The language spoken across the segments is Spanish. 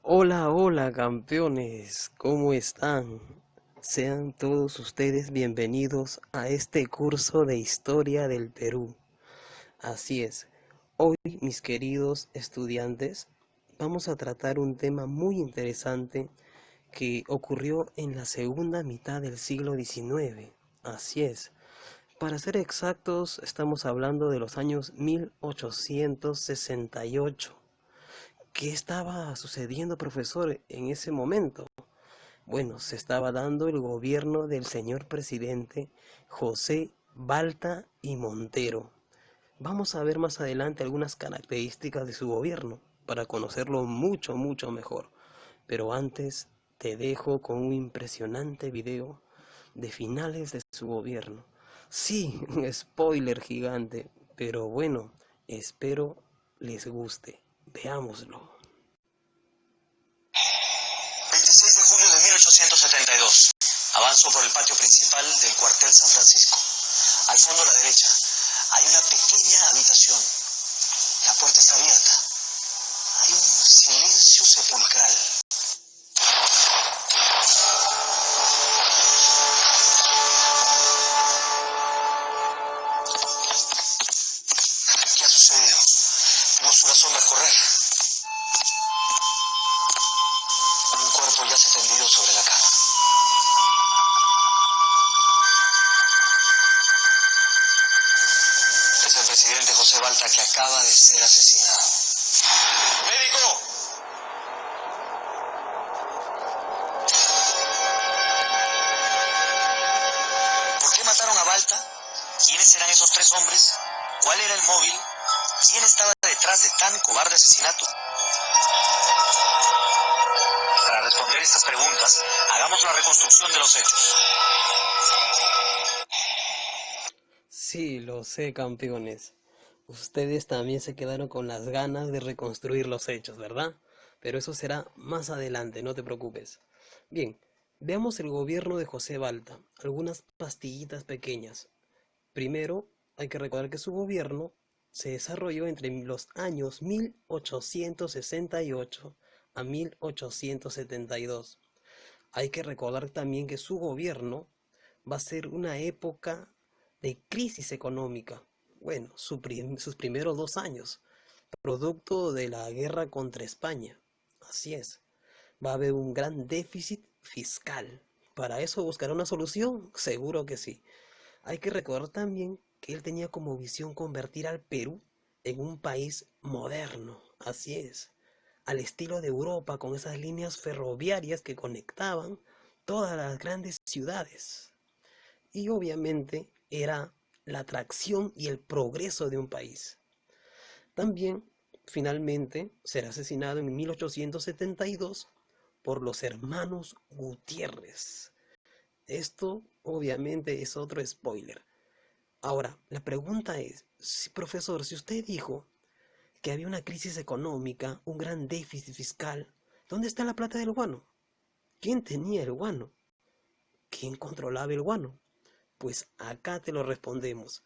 Hola, hola campeones, ¿cómo están? Sean todos ustedes bienvenidos a este curso de Historia del Perú. Así es, hoy mis queridos estudiantes, vamos a tratar un tema muy interesante que ocurrió en la segunda mitad del siglo XIX. Así es, para ser exactos, estamos hablando de los años 1868. ¿Qué estaba sucediendo, profesor, en ese momento? Bueno, se estaba dando el gobierno del señor presidente José Balta y Montero. Vamos a ver más adelante algunas características de su gobierno para conocerlo mucho, mucho mejor. Pero antes te dejo con un impresionante video de finales de su gobierno. Sí, un spoiler gigante, pero bueno, espero les guste. Veámoslo. 26 de julio de 1872. Avanzo por el patio principal del cuartel San Francisco. Al fondo a la derecha hay una pequeña habitación. La puerta está abierta. Hay un silencio sepulcral. ¿Qué ha sucedido? Vemos unas sombras correr. Un cuerpo yace tendido sobre la cama. Es el presidente José Balta, que acaba de ser asesinado. ¡Médico! ¿Por qué mataron a Balta? ¿Quiénes eran esos tres hombres? ¿Cuál era el móvil? ¿Quién estaba detrás de tan cobarde asesinato? Para responder estas preguntas, hagamos la reconstrucción de los hechos. Sí, lo sé, campeones. Ustedes también se quedaron con las ganas de reconstruir los hechos, ¿verdad? Pero eso será más adelante, no te preocupes. Bien, veamos el gobierno de José Balta. Algunas pastillitas pequeñas. Primero, hay que recordar que su gobierno se desarrolló entre los años 1868 a 1872. Hay que recordar también que su gobierno va a ser una época de crisis económica. Bueno, sus primeros 2 años, producto de la guerra contra España. Así es, va a haber un gran déficit fiscal. ¿Para eso buscará una solución? Seguro que sí. Hay que recordar también que él tenía como visión convertir al Perú en un país moderno. Así es, al estilo de Europa, con esas líneas ferroviarias que conectaban todas las grandes ciudades. Y obviamente era la atracción y el progreso de un país. También, finalmente, será asesinado en 1872 por los hermanos Gutiérrez. Esto obviamente es otro spoiler. Ahora, la pregunta es, profesor, si usted dijo que había una crisis económica, un gran déficit fiscal, ¿dónde está la plata del guano? ¿Quién tenía el guano? ¿Quién controlaba el guano? Pues acá te lo respondemos.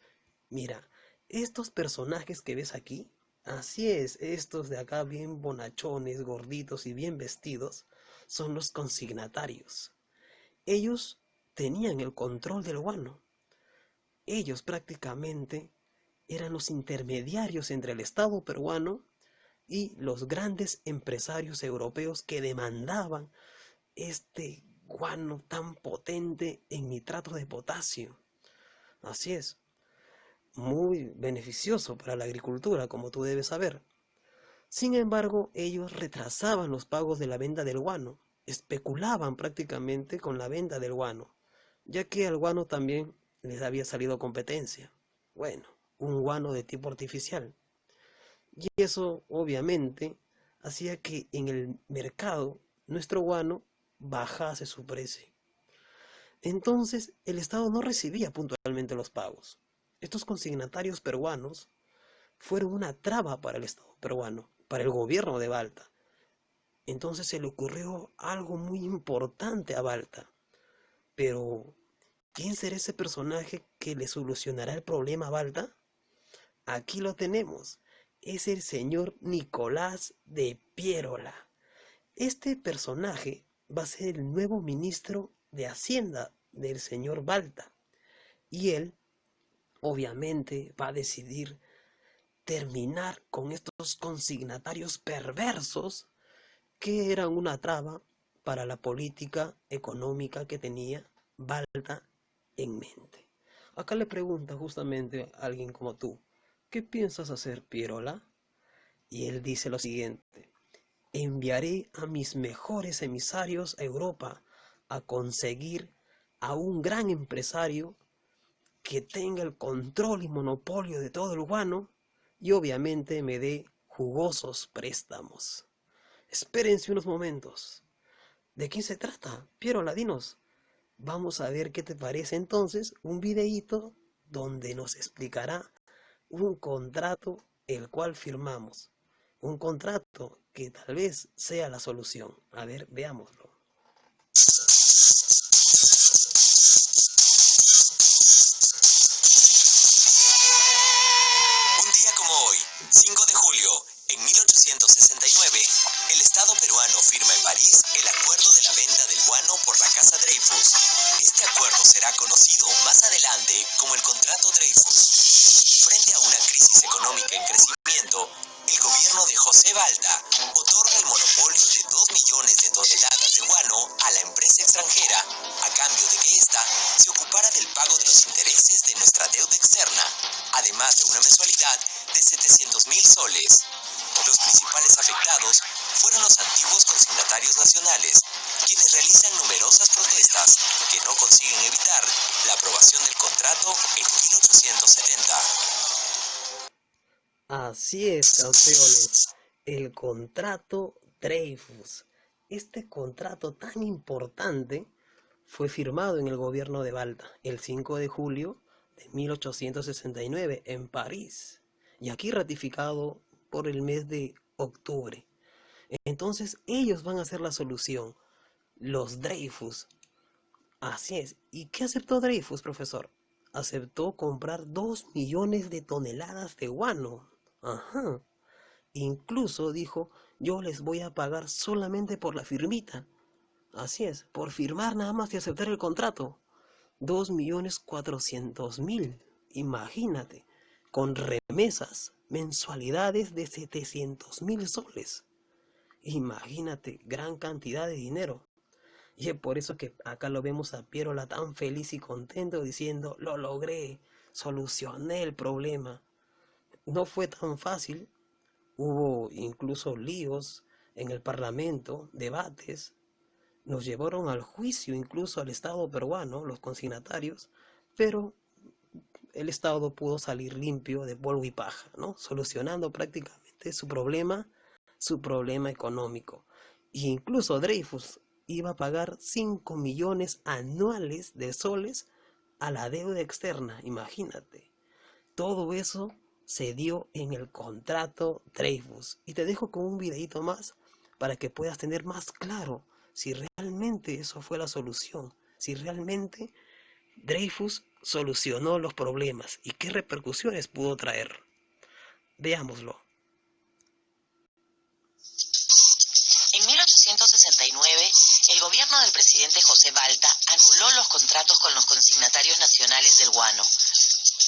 Mira, estos personajes que ves aquí, así es, estos de acá bien bonachones, gorditos y bien vestidos, son los consignatarios. Ellos tenían el control del guano. Ellos prácticamente eran los intermediarios entre el Estado peruano y los grandes empresarios europeos que demandaban este guano tan potente en nitrato de potasio. Así es, muy beneficioso para la agricultura, como tú debes saber. Sin embargo, ellos retrasaban los pagos de la venta del guano, especulaban prácticamente con la venta del guano, ya que al guano también les había salido competencia. Bueno, un guano de tipo artificial. Y eso obviamente hacía que en el mercado nuestro guano bajase su precio. Entonces el Estado no recibía puntualmente los pagos. Estos consignatarios peruanos fueron una traba para el Estado peruano, para el gobierno de Balta. Entonces se le ocurrió algo muy importante a Balta. Pero, ¿quién será ese personaje que le solucionará el problema a Balta? Aquí lo tenemos. Es el señor Nicolás de Piérola. Este personaje va a ser el nuevo ministro de Hacienda del señor Balta. Y él, obviamente, va a decidir terminar con estos consignatarios perversos que eran una traba para la política económica que tenía Balta en mente. Acá le pregunta justamente a alguien como tú, ¿qué piensas hacer, Pierola? Y él dice lo siguiente: enviaré a mis mejores emisarios a Europa a conseguir a un gran empresario que tenga el control y monopolio de todo el guano y obviamente me dé jugosos préstamos. Espérense unos momentos. ¿De quién se trata? Piero Ladinos. Vamos a ver qué te parece entonces un videíto donde nos explicará un contrato el cual firmamos. Un contrato que tal vez sea la solución. A ver, veámoslo. Un día como hoy, 5 de julio, en 1869, el Estado peruano firma en París el acuerdo de la venta del guano por la Casa Dreyfus. Este acuerdo será conocido más adelante como el Contrato Dreyfus. Frente a una crisis económica en crecimiento, el gobierno de José Balta otorga el monopolio de 2 millones de toneladas de guano a la empresa extranjera a cambio de que ésta se ocupara del pago de los intereses de nuestra deuda externa, además de una mensualidad de 700.000 soles. Los principales afectados fueron los antiguos consignatarios nacionales, quienes realizan numerosas protestas que no consiguen evitar la aprobación del contrato en 1870. Así es, campeones. El contrato Dreyfus. Este contrato tan importante fue firmado en el gobierno de Balta el 5 de julio de 1869 en París y aquí ratificado por el mes de octubre. Entonces ellos van a ser la solución, los Dreyfus. Así es. ¿Y qué aceptó Dreyfus, profesor? Aceptó comprar 2 millones de toneladas de guano. Ajá. Incluso dijo, yo les voy a pagar solamente por la firmita. Así es, por firmar nada más y aceptar el contrato. 2.400.000. Imagínate, con remesas, mensualidades de 700.000 soles. Imagínate, gran cantidad de dinero. Y es por eso que acá lo vemos a Pierola tan feliz y contento diciendo, lo logré, solucioné el problema. No fue tan fácil, hubo incluso líos en el parlamento, debates, nos llevaron al juicio incluso al Estado peruano, los consignatarios, pero el Estado pudo salir limpio de polvo y paja, ¿no? Solucionando prácticamente su problema económico. E incluso Dreyfus iba a pagar 5 millones anuales de soles a la deuda externa, imagínate. Todo eso se dio en el contrato Dreyfus. Y te dejo con un videito más para que puedas tener más claro si realmente eso fue la solución, si realmente Dreyfus solucionó los problemas y qué repercusiones pudo traer. Veámoslo. En 1869, el gobierno del presidente José Balta anuló los contratos con los consignatarios nacionales del guano.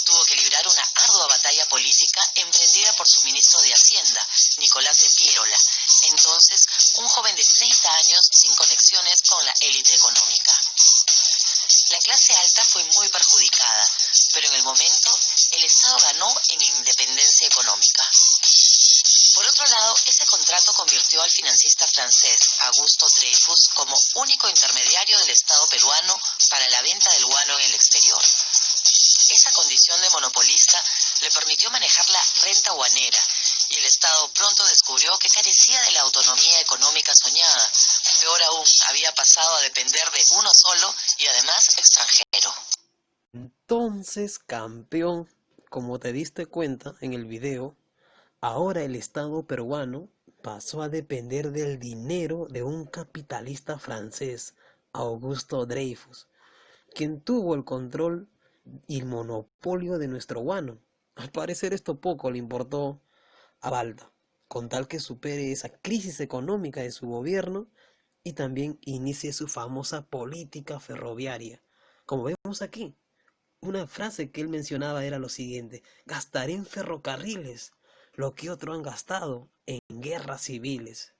Tuvo que librar una ardua batalla política emprendida por su ministro de Hacienda, Nicolás de Pierola, entonces un joven de 30 años sin conexiones con la élite económica. La clase alta fue muy perjudicada, pero en el momento el Estado ganó en independencia económica. Por otro lado, ese contrato convirtió al financista francés Augusto Dreyfus como único intermediario del Estado peruano para la venta del guano en el exterior. Esa condición de monopolista le permitió manejar la renta guanera y el Estado pronto descubrió que carecía de la autonomía económica soñada. Peor aún, había pasado a depender de uno solo y además extranjero. Entonces, campeón, como te diste cuenta en el video, ahora el Estado peruano pasó a depender del dinero de un capitalista francés, Augusto Dreyfus, quien tuvo el control y el monopolio de nuestro guano. Al parecer esto poco le importó a Balta. con tal que supere esa crisis económica de su gobierno y también inicie su famosa política ferroviaria. Como vemos aquí, una frase que él mencionaba era lo siguiente: gastaré en ferrocarriles lo que otros han gastado en guerras civiles.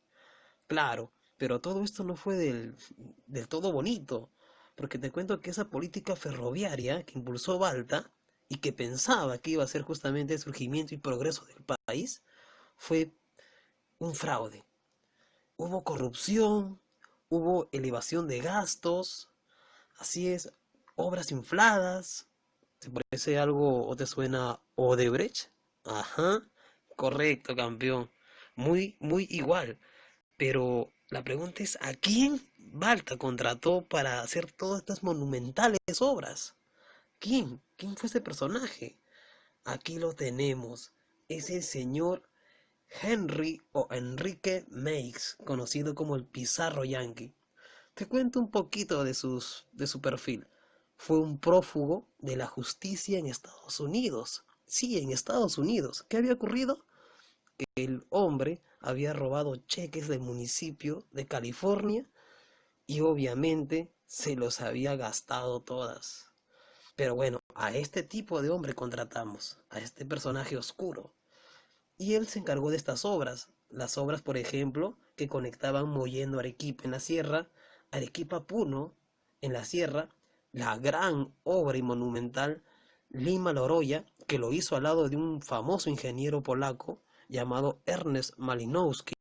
Claro, pero todo esto no fue del todo bonito, porque te cuento que esa política ferroviaria que impulsó Balta y que pensaba que iba a ser justamente el surgimiento y progreso del país, fue un fraude. Hubo corrupción, hubo elevación de gastos, así es, obras infladas. ¿Te parece algo o te suena Odebrecht? Ajá, correcto, campeón. Muy igual. Pero la pregunta es, ¿a quién Balta contrató para hacer todas estas monumentales obras? ¿Quién? ¿Quién fue ese personaje? Aquí lo tenemos. Es el señor Henry o Enrique Meix, conocido como el Pizarro Yankee. Te cuento un poquito de su perfil. Fue un prófugo de la justicia en Estados Unidos. Sí, en Estados Unidos. ¿Qué había ocurrido? Que el hombre había robado cheques del municipio de California y obviamente se los había gastado todas. Pero bueno, a este tipo de hombre contratamos, a este personaje oscuro. Y él se encargó de estas obras. Las obras, por ejemplo, que conectaban Mollendo Arequipa en la sierra, Arequipa Puno en la sierra, la gran obra y monumental Lima Loroya, que lo hizo al lado de un famoso ingeniero polaco llamado Ernest Malinowski.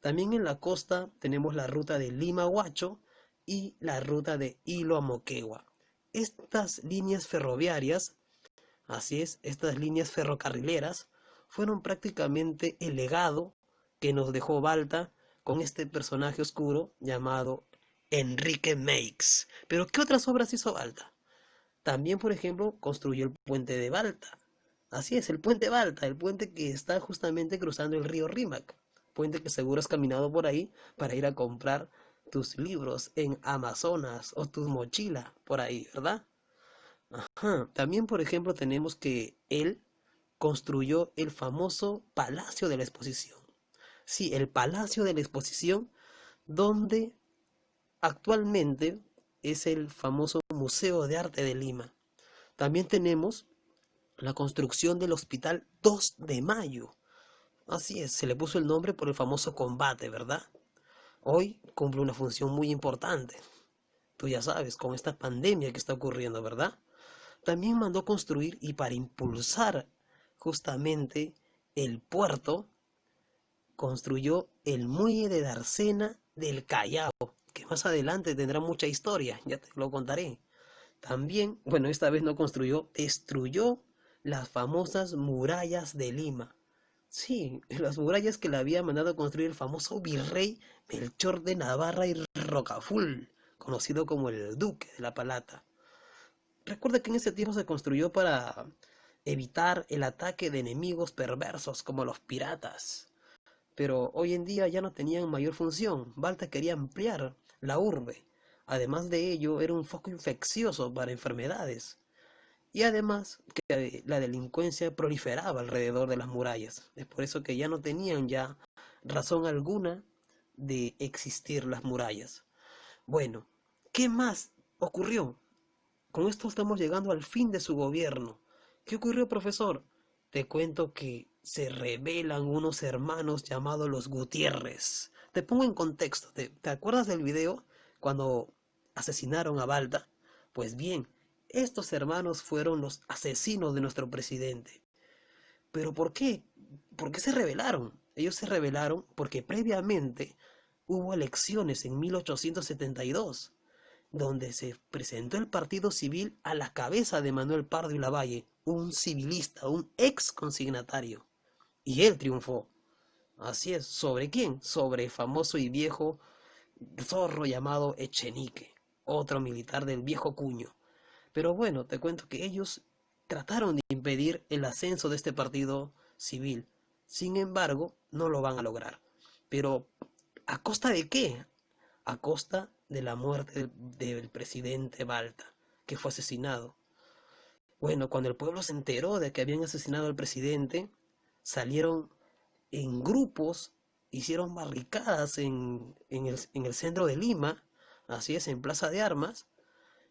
También en la costa tenemos la ruta de Lima Huacho y la ruta de Hilo a Moquegua. Estas líneas ferroviarias, así es, estas líneas ferrocarrileras, fueron prácticamente el legado que nos dejó Balta con este personaje oscuro llamado Enrique Meix. Pero ¿qué otras obras hizo Balta? También, por ejemplo, construyó el puente de Balta. Así es, el puente Balta, el puente que está justamente cruzando el río Rímac. Puente que seguro has caminado por ahí para ir a comprar tus libros en Amazonas o tu mochila por ahí, ¿verdad? Ajá. También, por ejemplo, tenemos que él construyó el famoso Palacio de la Exposición. Sí, el Palacio de la Exposición, donde actualmente es el famoso Museo de Arte de Lima. También tenemos la construcción del Hospital 2 de Mayo. Así es, se le puso el nombre por el famoso combate, ¿verdad? Hoy cumple una función muy importante. Tú ya sabes, con esta pandemia que está ocurriendo, ¿verdad? También mandó construir y para impulsar justamente el puerto, construyó el muelle de Dársena del Callao, que más adelante tendrá mucha historia, ya te lo contaré. También, bueno, esta vez no construyó, destruyó las famosas murallas de Lima. Sí, las murallas que le había mandado construir el famoso virrey Melchor de Navarra y Rocaful, conocido como el Duque de la Palata. Recuerda que en ese tiempo se construyó para evitar el ataque de enemigos perversos como los piratas. Pero hoy en día ya no tenían mayor función. Balta quería ampliar la urbe. Además de ello, era un foco infeccioso para enfermedades. Y además que la delincuencia proliferaba alrededor de las murallas. Es por eso que ya no tenían ya razón alguna de existir las murallas. Bueno, ¿qué más ocurrió? Con esto estamos llegando al fin de su gobierno. ¿Qué ocurrió, profesor? Te cuento que se rebelan unos hermanos llamados los Gutiérrez. Te pongo en contexto. ¿Te acuerdas del video cuando asesinaron a Balta? Pues bien, estos hermanos fueron los asesinos de nuestro presidente. ¿Pero por qué? ¿Por qué se rebelaron? Ellos se rebelaron porque previamente hubo elecciones en 1872, donde se presentó el Partido Civil a la cabeza de Manuel Pardo y Lavalle, un civilista, un ex consignatario. Y él triunfó. Así es. ¿Sobre quién? Sobre el famoso y viejo zorro llamado Echenique, otro militar del viejo cuño. Pero bueno, te cuento que ellos trataron de impedir el ascenso de este partido civil. Sin embargo, no lo van a lograr. Pero, ¿a costa de qué? A costa de la muerte del presidente Balta, que fue asesinado. Bueno, cuando el pueblo se enteró de que habían asesinado al presidente, salieron en grupos hicieron barricadas en el centro de Lima, así es, en Plaza de Armas,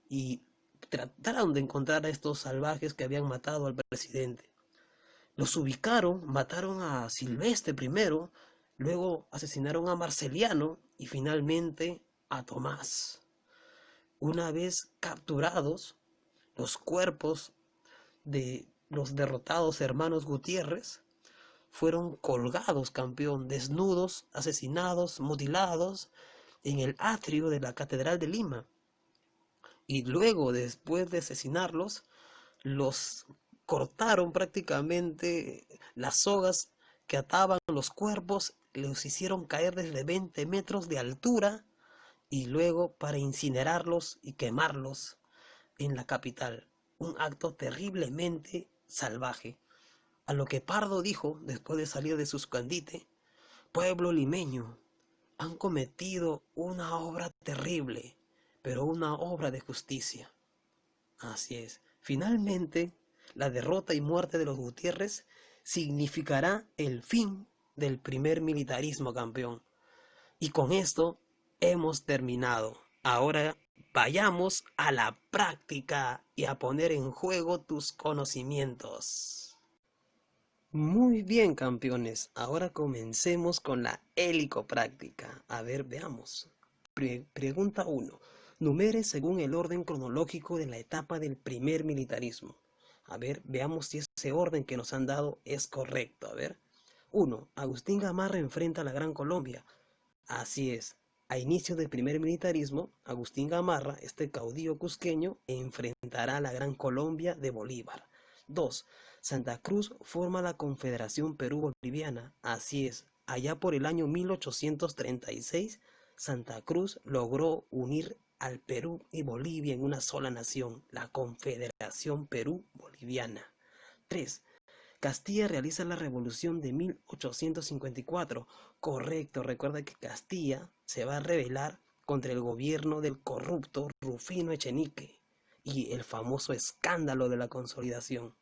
y trataron de encontrar a estos salvajes que habían matado al presidente. Los ubicaron, mataron a Silvestre primero, luego asesinaron a Marceliano y finalmente a Tomás. Una vez capturados, los cuerpos de los derrotados hermanos Gutiérrez fueron colgados, campeón, desnudos, asesinados, mutilados en el atrio de la Catedral de Lima. Y luego, después de asesinarlos, los cortaron prácticamente las sogas que ataban los cuerpos, los hicieron caer desde 20 metros de altura y luego para incinerarlos y quemarlos en la capital. Un acto terriblemente salvaje. A lo que Pardo dijo, después de salir de su escondite: pueblo limeño, han cometido una obra terrible, pero una obra de justicia. Así es. Finalmente, la derrota y muerte de los Gutiérrez significará el fin del primer militarismo, campeón. Y con esto hemos terminado. Ahora vayamos a la práctica y a poner en juego tus conocimientos. Muy bien, campeones. Ahora comencemos con la helicopráctica. A ver, veamos. Pregunta 1. Numere según el orden cronológico de la etapa del primer militarismo. A ver, veamos si ese orden que nos han dado es correcto. A ver. 1. Agustín Gamarra enfrenta a la Gran Colombia. Así es. A inicio del primer militarismo, Agustín Gamarra, este caudillo cusqueño, enfrentará a la Gran Colombia de Bolívar. 2. Santa Cruz forma la Confederación Perú-Boliviana. Así es. Allá por el año 1836, Santa Cruz logró unir al Perú y Bolivia en una sola nación, la Confederación Perú-Boliviana. 3. Castilla realiza la revolución de 1854. Correcto, recuerda que Castilla se va a rebelar contra el gobierno del corrupto Rufino Echenique y el famoso escándalo de la consolidación.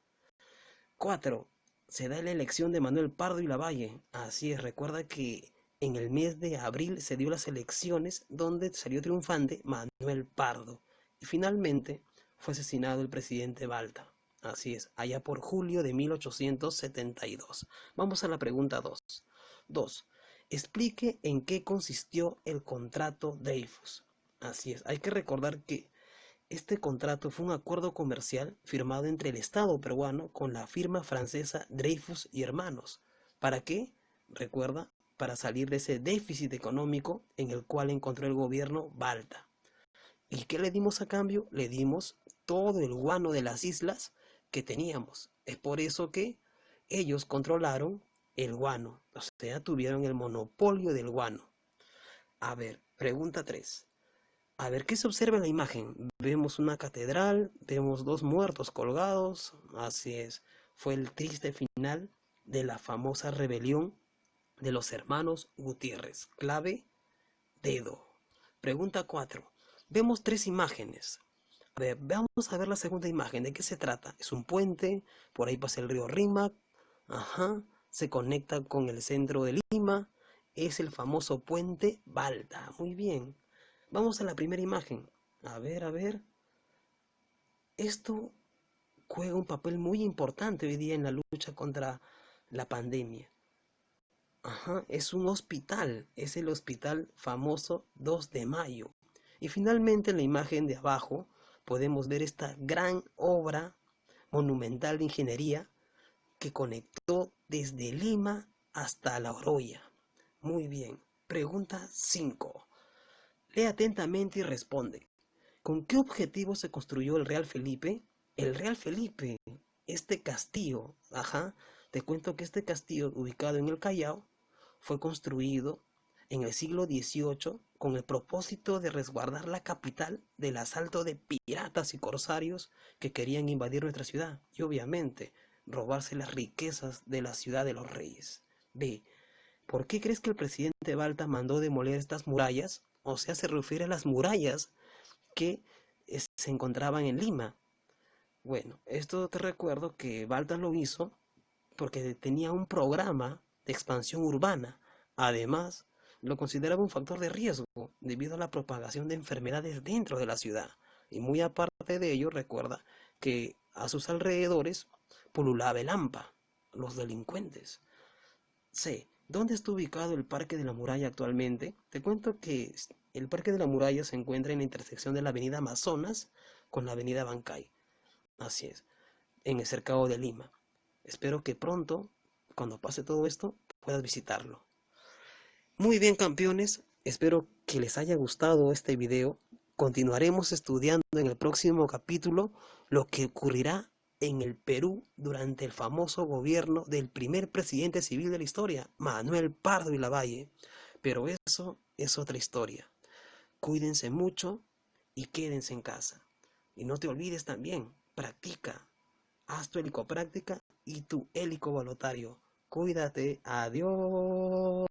4. Se da la elección de Manuel Pardo y Lavalle. Así es, recuerda que en el mes de abril se dio las elecciones donde salió triunfante Manuel Pardo. Y finalmente fue asesinado el presidente Balta. Así es, allá por julio de 1872. Vamos a la pregunta 2. 2. Explique en qué consistió el contrato Dreyfus. Así es, hay que recordar que este contrato fue un acuerdo comercial firmado entre el Estado peruano con la firma francesa Dreyfus y Hermanos. ¿Para qué? Recuerda, para salir de ese déficit económico en el cual encontró el gobierno Balta. ¿Y qué le dimos a cambio? Le dimos todo el guano de las islas que teníamos. Es por eso que ellos controlaron el guano, o sea, tuvieron el monopolio del guano. A ver, pregunta 3. A ver, ¿qué se observa en la imagen? Vemos una catedral, vemos dos muertos colgados. Así es, fue el triste final de la famosa rebelión de los hermanos Gutiérrez. Clave, dedo. Pregunta 4. Vemos 3 imágenes. A ver, vamos a ver la segunda imagen. ¿De qué se trata? Es un puente, por ahí pasa el río Rímac. Ajá, se conecta con el centro de Lima. Es el famoso puente Balta. Muy bien. Vamos a la primera imagen. A ver. Esto juega un papel muy importante hoy día en la lucha contra la pandemia. Ajá, es un hospital. Es el hospital famoso 2 de Mayo. Y finalmente en la imagen de abajo podemos ver esta gran obra monumental de ingeniería que conectó desde Lima hasta La Oroya. Muy bien. Pregunta 5. Lee atentamente y responde. ¿Con qué objetivo se construyó el Real Felipe? El Real Felipe, este castillo, te cuento que este castillo ubicado en el Callao fue construido en el siglo XVIII con el propósito de resguardar la capital del asalto de piratas y corsarios que querían invadir nuestra ciudad y obviamente robarse las riquezas de la ciudad de los reyes. B. ¿Por qué crees que el presidente Balta mandó demoler estas murallas? O sea, se refiere a las murallas que se encontraban en Lima. Bueno, esto te recuerdo que Balta lo hizo porque tenía un programa de expansión urbana. Además, lo consideraba un factor de riesgo debido a la propagación de enfermedades dentro de la ciudad. Y muy aparte de ello, recuerda que a sus alrededores pululaba el hampa, los delincuentes. C. ¿Dónde está ubicado el Parque de la Muralla actualmente? Te cuento que el Parque de la Muralla se encuentra en la intersección de la avenida Amazonas con la avenida Bancay. Así es, en el cercado de Lima. Espero que pronto, cuando pase todo esto, puedas visitarlo. Muy bien, campeones, espero que les haya gustado este video. Continuaremos estudiando en el próximo capítulo lo que ocurrirá en el Perú durante el famoso gobierno del primer presidente civil de la historia, Manuel Pardo y Lavalle. Pero eso es otra historia. Cuídense mucho y quédense en casa. Y no te olvides también, practica, haz tu helicopráctica y tu helicobalotario. Cuídate, adiós.